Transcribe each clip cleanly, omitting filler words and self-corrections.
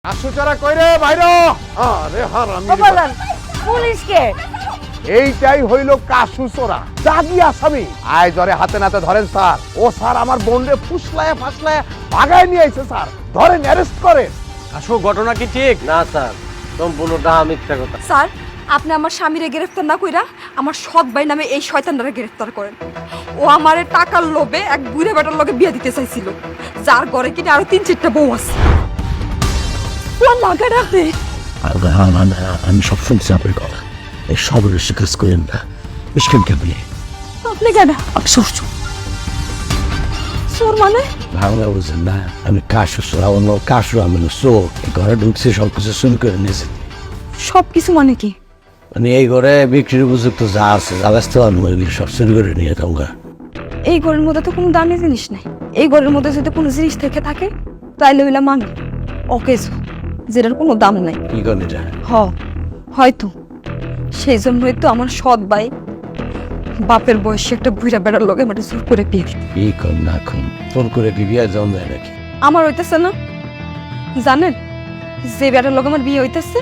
আশুচারা কইরে বাইরে আরে হারামি বাবাজান পুলিশকে এইটাই হইল কাশুচোরা দাগি আসামি আয় জরে হাতে নাতে ধরেন স্যার ও স্যার আমার বোনরে ফুসলায় ফাসলায় ভাগায় নিয়ে আইছে স্যার ধরেন অ্যারেস্ট করেন আসল ঘটনা কি ঠিক? না স্যার, সম্পূর্ণটা মিথ্যা কথা। স্যার আপনি আমার স্বামীরে গ্রেফতার না কইরা আমার সৎ ভাই নামে এই শয়তানটারে গ্রেফতার করেন। ও আমারে টাকার লোভে এক বুড়ে বেটার লগে বিয়ে দিতে চাইছিল, যার ঘরে কিনা আরো 3-4টা বউ আছে। ও লাগা রাখে আমি সবসময় চাপের কথা এই সবের স্বীকার করেন না মিশকেন কেমনি আপনি কেন আশ্চর্য চোর মানে? ভাঙা বুঝেন না আমি কাশু অন্য কাশু আমি চোর ঘরে ঢুকছি সব কিছু শুরু করে নিয়েছি সব কিছু মানে কি? মানে এই ঘরে বিক্রির উপযুক্ত যা আছে রাস্তা অনুমতি সব শুরু করে নিয়ে তোমরা এই ঘরের মধ্যে তো কোনো দামি জিনিস নাই। এই ঘরের মধ্যে যদি কোনো জিনিস থেকে থাকে তাইলে হইলাম আমি অকেজ, যেটার কোনো দাম নাই। কি করেন এটা? হয়তো সেই জন্যই তো আমার সৎ ভাই বাপের বয়সে একটা বুড়া বেড়ার লগে মানে জোর করে বিয়ে দিত। কি কর না খুন ফোন করে বিবিয়া যাওয়া যায় নাকি? আমার হইতেছে না, জানেন যে বেড়ার লগে আমার বিয়ে হইতেছে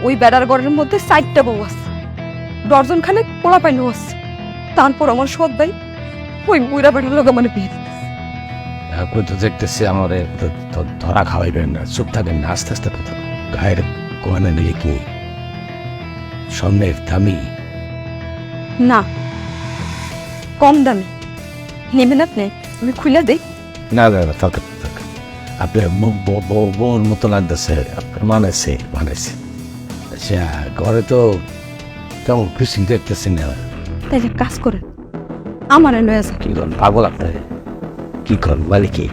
ওই বেড়ার ঘরের মধ্যে 4টা বউ আছে, ডর্জন খানে পোলা পাইনও আছে। তারপর আমার সৎ ভাই ওই বুড়া বেড়ার লগে মানে বিয়ে দিত। আপনি তো দেখতেছি আমার ধরা খাওয়াইবেন না, চুপ থাকেন না, আস্তে আস্তে কথা গায়ের কোয়ানে নিয়ে কি স্বর্ণের দামি না কম দামি নেবেন আপনি? আমি খুলে দেই। না দাদা থাকেন থাকেন আপনি বোন মতো লাগতেছে আপনার মানেছে আচ্ছা ঘরে তো তেমন খুশি দেখতেছি না তাই এক কাজ করেন আমার লয়ে যান। কি করেন পাগল আপনার কি করেন বলে কি?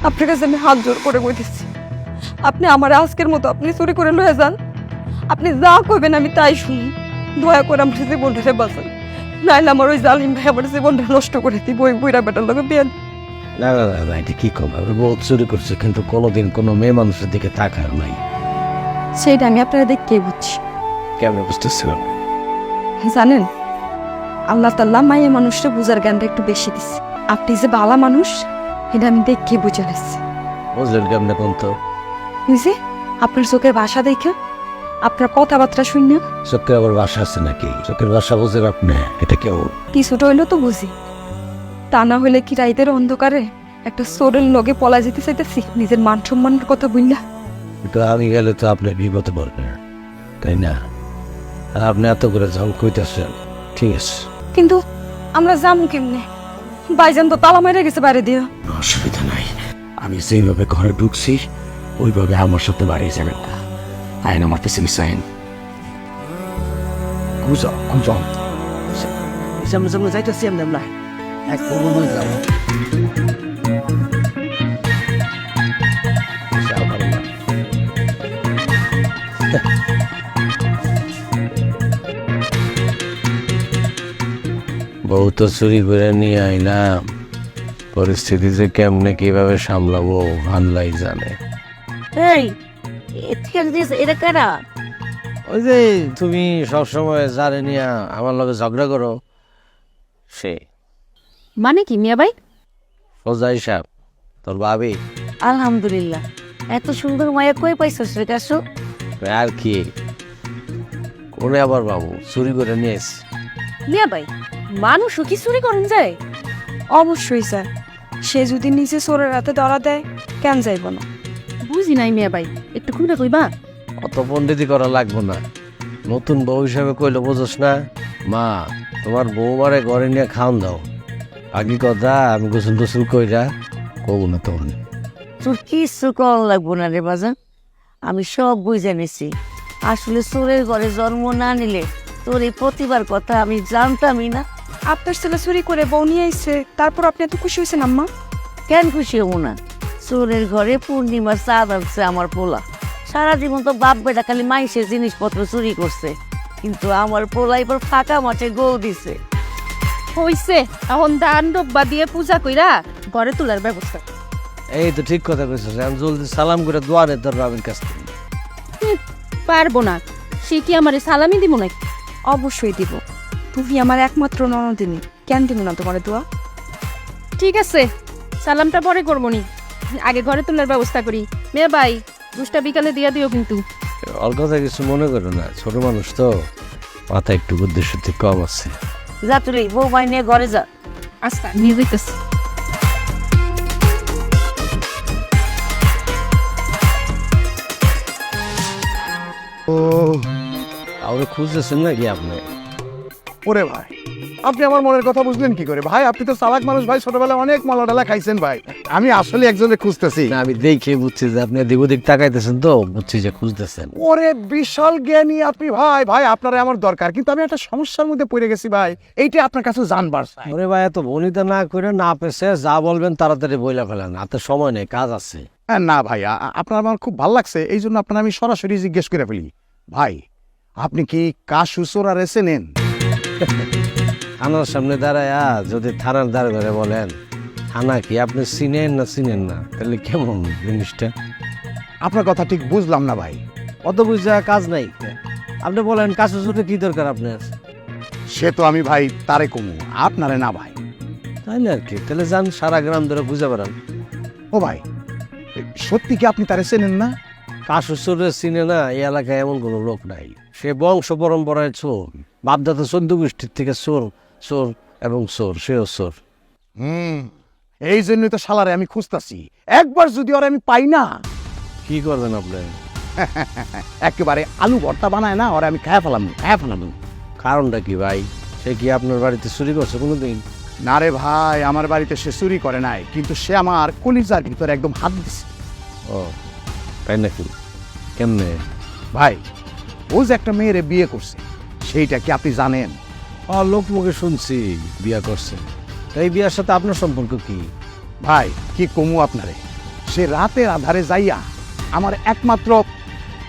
আপনার কাছে আমি হাত জোর করে কইতেছি, আপনি আমার আজকের মতো আপনি চুরি করে লয়ে যান। আপনি যা কইবেন আমি তাই শুনি। দয়া করে আমার জীবনটাকে বাঁচান, নাইলে আমার ওই জালিম ভাই আমার জীবনটা নষ্ট করে দিব। ওই বুড়া বেটার লগে বিয়ে। না না না এটা কি করবো আপনি বহুত চুরি করছে কিন্তু কোনোদিন কোনো মেয়ে মানুষের দিকে তাকার নাই। সেইটা আমি আপনারা দেখে বুঝছি। কেমন বুঝতেছিলাম জানেন আল্লাহ তাল্লাহ মাইয়া মানুষটা বুঝার জ্ঞানটা একটু বেশি দিচ্ছে। আপনি যে বালা মানুষ এটা আমি দেখে বুঝে নিচ্ছি। বুঝলেন কেমনে কোন তো বুঝে আপনার চোখের ভাষা দেখে আপনার কথাবার্তা শুনে চোখের আবার বাসা আছে নাকি? চোখের বাসা বুঝেন আপনি? এটা কেউ কিছুটা হইলেও তো বুঝি। তা না হলে কি রাইতের অন্ধকারে একটা চোরের লগে পলা যেতে চাইতেছি নিজের মান সম্মানের কথা বুঝলা? কিন্তু আমি গেলে তো আপনি বিপদে পড়বেন তাই না? আর আপনি এত করে যখন কইতেছেন ঠিক আছে কিন্তু আমরা যাবো কেমনে? বাইজান তো তালা মেরে গেছে বাইরে দিয়ে। অসুবিধা নাই আমি যেইভাবে ঘরে ঢুকছি ওইভাবে আমার সাথে বাড়িয়ে যাবেন না। আইন আমার পেছনে মিশাইন গুজব গুজব সামনে সামনে যাইতেছি আমরা এক পূর্ণ যাবো। বউ তো চুরি করে নিয়ে আইলাম, পরিস্থিতি যে কেমনে কিভাবে সামলাবো আল্লাহই জানে। এই এটা কারা? ওই যে তুমি সবসময় জানে নিয়ে আমার লগে ঝগড়া করো সে। মানে কি মিয়া ভাই? সোজা হিসাব তোর ভাবি। আলহামদুলিল্লাহ এত সুন্দর মায়া কই পাইছস রে কাশু? আর কি কোনে আবার বাবু চুরি করে নিয়ে এসে। মিয়া ভাই মানুষও কি চুরি করেন যায়? অবশ্যই স্যার, সে যদি নিজে চোরের হাতে ধরা দেয় কেন যাইব না? বুঝি নাই মিয়া ভাই, একটু খুলে কইবা? অত পণ্ডিতি করা লাগবো না, নতুন বউ হিসাবে কইলে বোঝস না। মা তোমার বউ মারে ঘরে নিয়ে খাওন দাও। আগে কথা আমি গোসল টোসল কইরা কব না তখন। তোর কিছু কম লাগবো না রে বাজান, আমি সব বুঝে নিছি। আসলে চোরের ঘরে জন্ম না নিলে তোর এই প্রতিবার কথা আমি জানতামই না। আপনার ছেলে চুরি করে বউ নিয়ে আইছে, তারপর আপনি এত খুশি হয়েছেন আম্মা? কেন খুশি হবো না? চোরের ঘরে পূর্ণিমার চাঁদ আনছে আমার পোলা। সারা জীবন তো বাপ বেটা খালি মাইসের জিনিসপত্র চুরি করছে, কিন্তু আমার পোলা এবার ফাঁকা মাঠে গৌ দিছে। হইছে এখন দান ডব্বা দিয়ে পূজা কইরা ঘরে তোলার ব্যবস্থা। এই তো ঠিক কথা কইছিস, আমি জলদি সালাম করে দোয়ারে তোর বাবির কাছ থেকে। পারবো না, সে কি আমারে সালামি দিব নাকি? অবশ্যই দিব, তুমি আমার একমাত্র ননদিনী, কেন দিব না তোমার দোয়া? ঠিক আছে সালামটা পরে করবো নি, আগে ঘরে তোলার ব্যবস্থা করি। মেয়ে ভাই ঘুষটা বিকালে দিয়ে দিও কিন্তু। ওর কথা কিছু মনে করো না, ছোট মানুষ তো, মাথা একটু বুদ্ধি শুদ্ধি কম আছে। যা তুই বৌমাই নিয়ে ঘরে যা। আচ্ছা নিয়ে যাইতেছি। ও আর খুঁজতেছেন নাকি আপনি? ওরে ভাই, আপনি আমার মনের কথা বুঝলেন কি করে ভাই? আপনি তো চালাক মানুষ ভাই, ছোটবেলায় অনেক মালাডালা খাইছেন ভাই। আমি আসলে একজনের খুঁজতেছি। না, আমি দেখে বুঝছি যে আপনি এদিক ওদিক তাকাইতেছেন, তো বুঝছি যে খুঁজতেছেন। ওরে বিশাল জ্ঞানী আপনি ভাই। ভাই আপনারা আমার দরকার, কিন্তু আমি একটা সমস্যার মধ্যে পড়ে গেছি ভাই, এইটা আপনার কাছে জানবার চাই। ওরে ভাই, এত বনিতা না করে না পেছে যা বলবেন তাড়াতাড়ি বইলা ফেলেন, হাতে সময় নেই, কাজ আছে। হ্যাঁ, না ভাই, আপনার আমার খুব ভালো লাগছে, এই জন্য আপনার আমি সরাসরি জিজ্ঞেস করে ফেলি। ভাই আপনি কি কাশু চোরা রেছে নেন? থানার সামনে দাঁড়ায়া যদি থানার দ্বারে ধরে বলেন থানা কি আপনি চিনেন না চিনেন না, তাহলে কেমন জিনিসটা? আপনার কথা ঠিক বুঝলাম না ভাই। অত বুঝা কাজ নাই, আপনি বলেন কাছে ছুটে কি দরকার আপনার? সে তো আমি ভাই তারে কমু, আপনারে না ভাই। তাই না আর কি, তাহলে যান সারা গ্রাম ধরে বুঝা বেড়ান। ও ভাই, সত্যি কি আপনি তারে চেনেন না? কাশুসরে চিনে না এই এলাকায় এমন কোনো লোক নাই। সে বংশ পরম্পরায় চোর, বাপদাদা 14 গোষ্ঠীর থেকে চোর, চোর এবং চোর, সেও চোর। এই জন্যই তো শালারে আমি খুঁজতাছি। একবার যদি ওরে আমি পাই না, কি করবেন আপনি? একেবারে আলু ভর্তা বানায় না, ওরে আমি খায়া ফেলাম। কারণটা কি ভাই? সে কি আপনার বাড়িতে চুরি করছে কোনোদিন? না রে ভাই, আমার বাড়িতে সে চুরি করে নাই, কিন্তু সে আমার কলিজার ভিতরে একদম হাত দিছে। ও তাই নাকি? কেমনে? ভাই ও যে একটা মেয়েরে বিয়ে করছে, সেইটা কি আপনি জানেন? লোক মুখে শুনছি বিয়া করছে। এই বিয়ার সাথে আপনার সম্পর্ক কি? ভাই কি কমু আপনারে, সে রাতের আধারে যাইয়া আমার একমাত্র,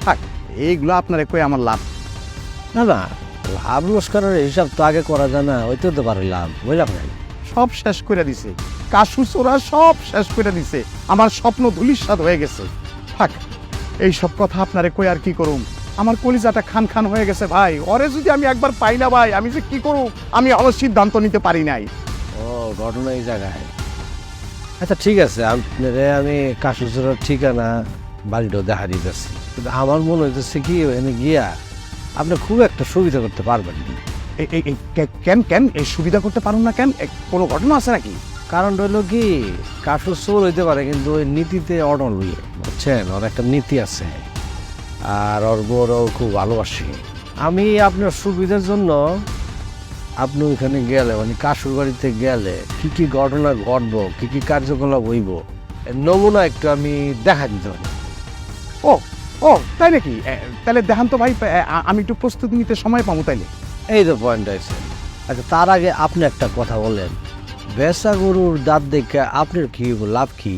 থাক এইগুলো আপনারে কই আমার লাভ। না না, লাভ লস্করের হিসাব তো আগে করা যায় না, ওইতে তো পারে লাভ, বুঝলাম না। সব শেষ করে দিছে, কাশু চোরা সব শেষ করে দিছে, আমার স্বপ্ন ধূলিসাৎ হয়ে গেছে। থাক এই সব কথা আপনারে কই আর কি করুম, আমার কলিজাটা খান খান হয়ে গেছে ভাই। ওরে যদি আমি একবার পাই না ভাই, আমি যে কি করব আমি আমার সিদ্ধান্ত নিতে পারি নাই। ও ঘটনা এই জায়গায়। আচ্ছা ঠিক আছে, আপনারে আমি কাশুচুরার ঠিকানা বাড়িটাও দেখা দিতেছি, কিন্তু আমার মনে হইতেছে কি এনে গিয়া আপনি খুব একটা সুবিধা করতে পারবেন না। কেন এই সুবিধা করতে পারুন না কেন? কোনো ঘটনা আছে নাকি? কারণ রইল কি, কাশুর চোর হইতে পারে কিন্তু ওই নীতিতে অটল হইয়ে, বুঝছেন? ওর একটা নীতি আছে, আর ওর বড়ও খুব ভালোবাসে। আমি আপনার সুবিধার জন্য আপনি ওইখানে গেলে, মানে কাশুর বাড়িতে গেলে কি কি ঘটনা ঘটবো, কি কি কার্যকলাপ হইব, এর নমুনা একটু আমি দেখা দিতে পারি। ও ও তাই নাকি? তাহলে দেখান তো ভাই, আমি একটু প্রস্তুতি নিতে সময় পাবো তাইলে। এই তো পয়েন্ট আছে। আচ্ছা তার আগে আপনি একটা কথা বলেন, বেচা গরুর দাঁত দেখে আপনার কি লাভ কি?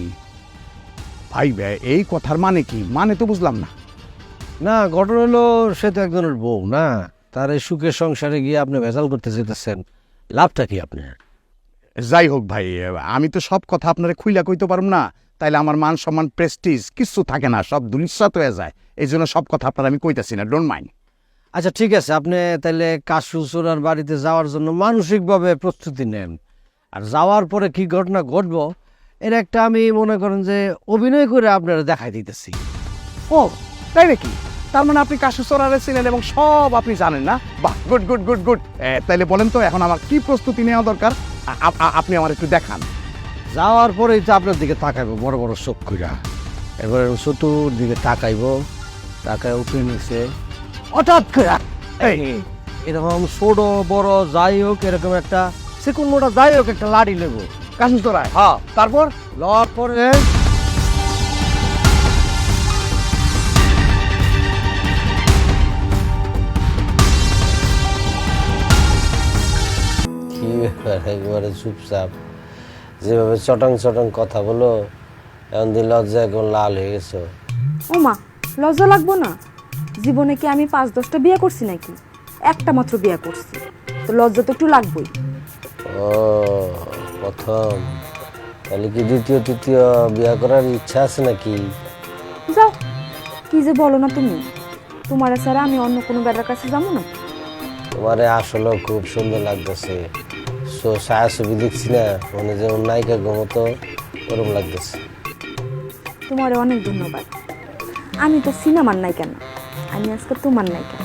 ভাই এই কথার মানে কি? মানে তো বুঝলাম না। না, ঘটনা হলো সে তো একজনের বউ না, তার এই সুখের সংসারে গিয়ে আপনি ভেজাল করতে যেতেছেন, লাভটা কি আপনার? যাই হোক ভাই, আমি তো সব কথা আপনারা খুইলা কইতে পারব না, তাইলে আমার মান সম্মান প্রেস্টিজ কিছু থাকে না, সব ধূলিসাৎ হয়ে যায়। এই জন্য সব কথা আপনার আমি কইতাছি না, ডোন্ট মাইন্ড। আচ্ছা ঠিক আছে, আপনি তাহলে কাশু চোরার বাড়িতে যাওয়ার জন্য মানসিকভাবে প্রস্তুতি নেন, আর যাওয়ার পরে কি ঘটনা ঘটবো এর একটা আমি মনে করেন যে অভিনয় করে আপনারা দেখাই দিতেছি। ও তাই নাকি? তার মানে আপনি কাশু চোরারে ছিলেন এবং সব আপনি জানেন না? বাহ, গুড গুড গুড গুড। তাইলে বলেন তো এখন আমার কি প্রস্তুতি নেওয়া দরকার, আপনি আমার একটু দেখান। যাওয়ার পরেই তো আপনার দিকে তাকাইবো বড় বড় চোখ কইরা, এবারে চতুর্দিকে তাকাইবো, তাকায় উপরে নিচে হঠাৎ করে এরকম ছোট বড় যাই হোক এরকম একটা সেকুন মোটা যাই হোক একটা লাড়ি নেব কাশু চোরায়, হ্যাঁ, তারপর লওয়ার পরে কি ব্যাপার, একবারে চুপচাপ, যেভাবে চটং চটং কথা বলো এখন দিয়ে লজ্জা এখন লাল হয়ে গেছো। ও মা, লজ্জা লাগবো না? জীবনে কি আমি 5-10টা বিয়ে করছি নাকি? একটা মাত্র বিয়ে করছি, তো লজ্জা তো একটু লাগবেই। ও প্রথম, তাহলে কি দ্বিতীয় তৃতীয় বিয়ে করার ইচ্ছা আছে নাকি? যাও, কি যে বলো না তুমি, তোমার ছাড়া আমি অন্য কোনো বেটার কাছে যাবো না। তোমারে আসলে খুব সুন্দর লাগতেছে, ছায়া ছবি দেখছি না, মানে যেমন নায়িকা মতো ওরকম লাগতেছে। তোমারে অনেক ধন্যবাদ। আমি তো সিনেমার নায়িকা না, আমি আজকে তোমার নায়িকা।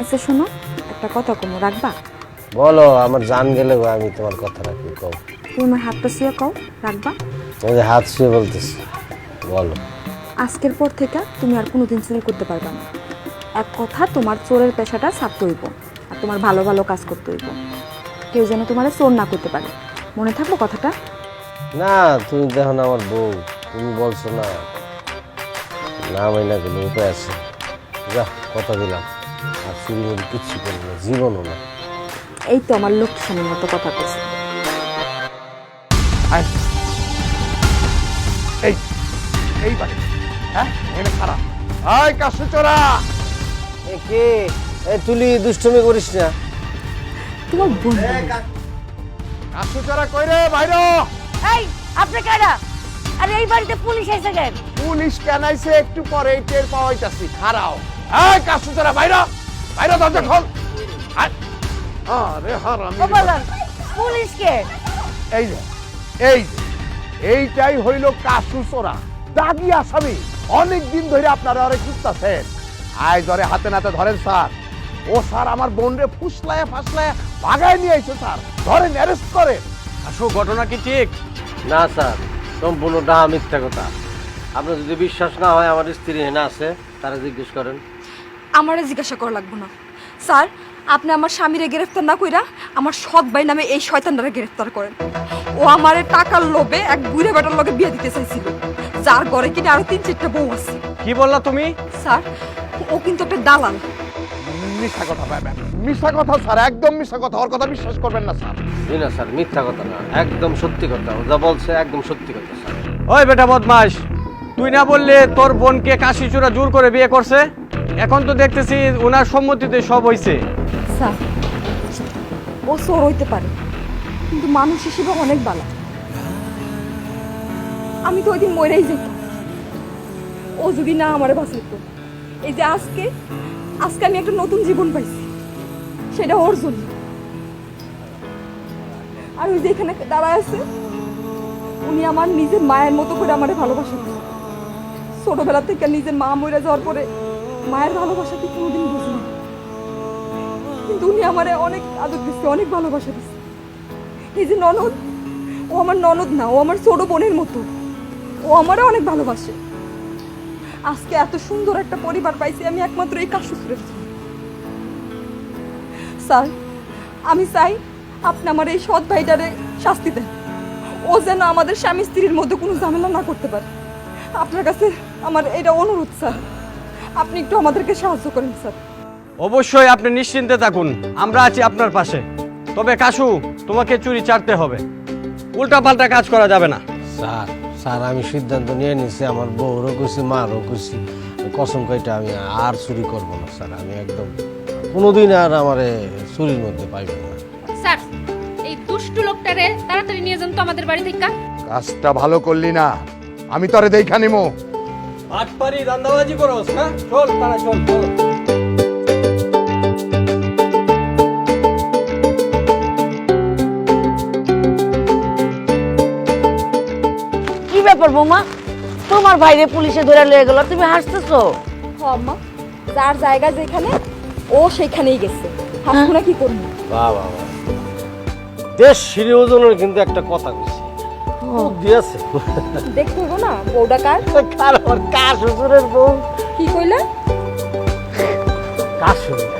আচ্ছা শোনো, একটা কথা কমো, রাখবা? বলো, আমার জান গেলে আমি তোমার কথা রাখি। কও। তুমি আমার হাতটা শুয়ে কও, রাখবা? ওই যে হাত শুয়ে বলতেছি, বলো। আজকের পর থেকে তুমি আর কোনোদিন চুরি করতে পারবে না। এক কথা, তোমার চোরের পেশাটা ছাড়তে হইব, আর তোমার ভালো ভালো কাজ করতে হইব। কেউ যেন তোমার চোর না করতে পারে, মনে থাকবো কথাটা? না, তুমি দেখো না আমার বউ, তুমি বলছো না, না মাইনা গেলে উপায় আছে। যা, কথা দিলাম, আর চুরি মুড়ি কিচ্ছু করবো না, জীবনও না। এই তো আমার লক্ষ্মীর মতো কথা কইছে। আয়। এই এইবারে হ্যাঁ এনে খারাপ। আয় কাশু চোরা, এ কে? এ তুলি, দুষ্টুমি করিস না। তোমার বোন। কাশু চোরা কই রে বাইরে? এই আপনি কারা? আরে এই বাড়িতে পুলিশ এসে গেল। পুলিশ কেন আইছে একটু পরে টের পাওয়াইতাছি, খারাও। এই কাশু চোরা বাইরে, বাইরে দরজা খোল। আয়। আরে হারামি। বাবাজান, পুলিশ কে? এই যে এই যে এইটাই হইল কাশু চোরা, দাগি আসামি। অনেক দিন ধরে আপনারা আরে খুঁজতাছেন, আয় ধরে হাতে নাতে ধরেন স্যার। ও স্যার আমার বোনরে ফুসলায় ফাসলায় ভাগায় নিয়ে আইছে স্যার, ধরেন অ্যারেস্ট করেন। আসো, ঘটনা কি ঠিক? না স্যার, সম্পূর্ণ ডা মিথ্যা কথা। আপনার যদি বিশ্বাস না হয়, আমার স্ত্রী হেনা আছে, তারা জিজ্ঞেস করেন। আমারে জিজ্ঞাসা করা লাগবে না স্যার। আপনি আমার স্বামীরে গ্রেফতার না কইরা আমার সৎ ভাই নামে এই শয়তানটারে গ্রেফতার করেন। ও আমারে টাকার লোভে এক বুড়ে বেটার লগে বিয়ে দিতে চাইছিল, যার ঘরে কিনা আরো 3-4টা বউ আছে। কি বললা তুমি? স্যার, ও কিন্তু একটা দালাল। মিথ্যা কথা পাবেন, মিথ্যা কথা স্যার, একদম মিথ্যা কথা। ওর কথা বিশ্বাস করবেন না স্যার। জি না স্যার, মিথ্যা কথা না, একদম সত্যি কথা। ও যা বলছে একদম সত্যি কথা স্যার। ওই বেটা বদমাস, তুই না বললে তোর বোনকে কাশিচূড়া জোর করে বিয়ে করছে? এখন তো দেখতেছি ওনার সম্মতিতে সব হইছে। স্যার, ও চোর হইতে পারে, কিন্তু মানুষ হিসেবে অনেক ভালো। আমি তো ওই দিন মরেই যেতাম ও যদি না আমারে বাঁচাইতো। এই যে আজকে আজকে আমি একটা নতুন জীবন পাইছি, সেটা ওর জন্য। আর ওই যে এখানে দাঁড়ায় আছে, উনি আমার নিজের মায়ের মতো করে আমারে ভালোবাসা দিচ্ছে। ছোটবেলা থেকে নিজের মা মরে যাওয়ার পরে মায়ের ভালোবাসাকে কোনোদিন বুঝিনি, কিন্তু উনি আমারে অনেক আদর দিচ্ছে, অনেক ভালোবাসা দিচ্ছে। এই যে ননদ, ও আমার ননদ না, ও আমার ছোট বোনের মতো। ও আমারে অনেক ভালোবাসে। আজকে এত সুন্দর একটা পরিবার পাইছি আমি একমাত্র এই কাশিচূড়ার জন্য। স্যার, আমি চাই আপনি আমার এই সৎ ভাইটারে শাস্তি দেন। ও যেন আমাদের স্বামী স্ত্রীর মধ্যে কোনো ঝামেলা না করতে পারে। আপনার কাছে আমার এটা অনুরোধ স্যার, আপনি একটু আমাদেরকে সাহায্য করেন স্যার। অবশ্যই আপনি নিশ্চিন্তে থাকুন, আমরা আছি আপনার পাশে। তবে কাশু, তোমাকে চুরি ছাড়তে হবে, উল্টা পাল্টা কাজ করা যাবে না। স্যার, স্যার আমি সিদ্ধান্ত নিয়ে নিছি, আমার বউরও কইছি, মারও কইছি, কসম কইটা আমি আর চুরি করবো না স্যার। আমি একদম কোনোদিন আর আমারে চুরির মধ্যে পাইব না। স্যার, এই দুষ্টু লোকটারে তাড়াতাড়ি নিয়ে যান তো আমাদের বাড়ি থেকে। কাজটা ভালো করলি না, আমি তোরে দেখা নিমো। আটপারি দান্দাবাজি করোস, হ্যাঁ? চল তারা, চল চল। কি ব্যাপার বৌমা, তোমার ভাইরে পুলিশে ধরে লয়ে গেল, তুমি হাসতেছো? আম্মা, যার জায়গা যেখানে ও সেখানেই গেছে, হাসবো না কি করবো? বাহ বাহ বাহ, দেশ সিঁড়ি ওজনের কিন্তু একটা কথা কইছি, দিয়েছে। দেখতে হবো না বউটা কার? কার? কার শ্বশুরের বউ? কি কইলা? কার শ্বশুর?